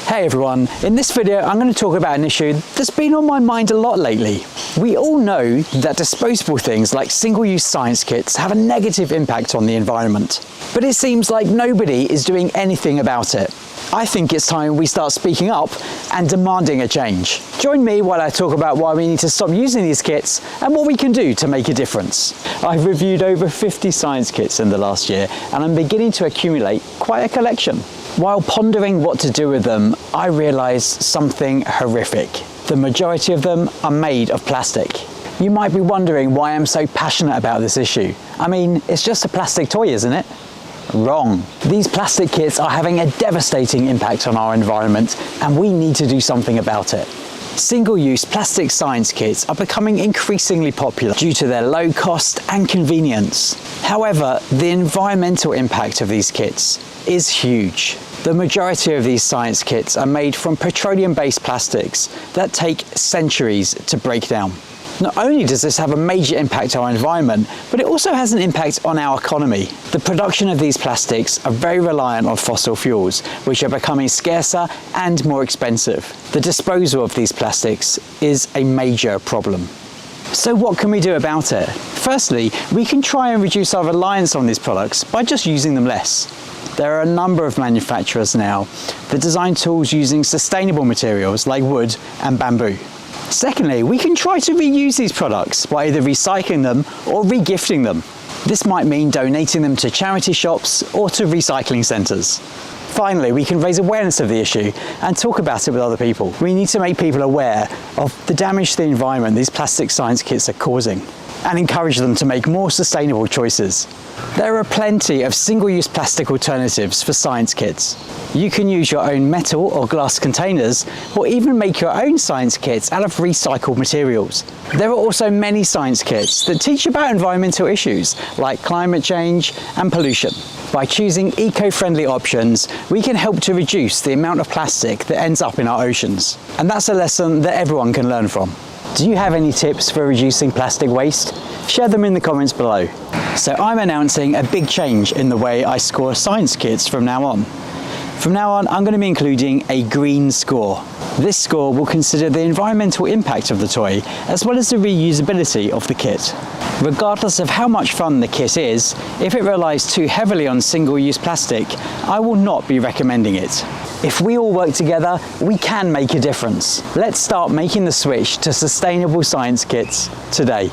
Hey everyone, in this video I'm going to talk about an issue that's been on my mind a lot lately. We all know that disposable things like single-use science kits have a negative impact on the environment. But it seems like nobody is doing anything about it. I think it's time we start speaking up and demanding a change. Join me while I talk about why we need to stop using these kits and what we can do to make a difference. I've reviewed over 50 science kits in the last year and I'm beginning to accumulate quite a collection. While pondering what to do with them, I realised something horrific. The majority of them are made of plastic. You might be wondering why I'm so passionate about this issue. I mean, it's just a plastic toy, isn't it? Wrong. These plastic kits are having a devastating impact on our environment and we need to do something about it. Single-use plastic science kits are becoming increasingly popular due to their low cost and convenience. However, the environmental impact of these kits is huge. The majority of these science kits are made from petroleum-based plastics that take centuries to break down. Not only does this have a major impact on our environment, but it also has an impact on our economy. The production of these plastics are very reliant on fossil fuels, which are becoming scarcer and more expensive. The disposal of these plastics is a major problem. So what can we do about it? Firstly, we can try and reduce our reliance on these products by just using them less. There are a number of manufacturers now that design tools using sustainable materials like wood and bamboo. Secondly, we can try to reuse these products by either recycling them or re-gifting them. This might mean donating them to charity shops or to recycling centres. Finally, we can raise awareness of the issue and talk about it with other people. We need to make people aware of the damage to the environment these plastic science kits are causing and encourage them to make more sustainable choices. There are plenty of single-use plastic alternatives for science kits. You can use your own metal or glass containers or even make your own science kits out of recycled materials. There are also many science kits that teach about environmental issues like climate change and pollution. By choosing eco-friendly options, we can help to reduce the amount of plastic that ends up in our oceans. And that's a lesson that everyone can learn from. Do you have any tips for reducing plastic waste? Share them in the comments below. So I'm announcing a big change in the way I score science kits from now on. From now on, I'm going to be including a green score. This score will consider the environmental impact of the toy, as well as the reusability of the kit. Regardless of how much fun the kit is, if it relies too heavily on single-use plastic, I will not be recommending it. If we all work together, we can make a difference. Let's start making the switch to sustainable science kits today.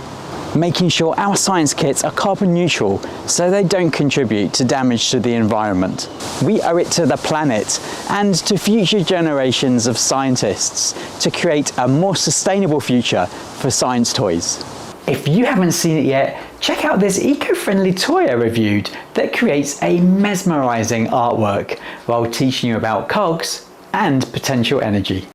Making sure our science kits are carbon neutral so they don't contribute to damage to the environment. We owe it to the planet and to future generations of scientists to create a more sustainable future for science toys. If you haven't seen it yet, check out this eco-friendly toy I reviewed that creates a mesmerizing artwork while teaching you about cogs and potential energy.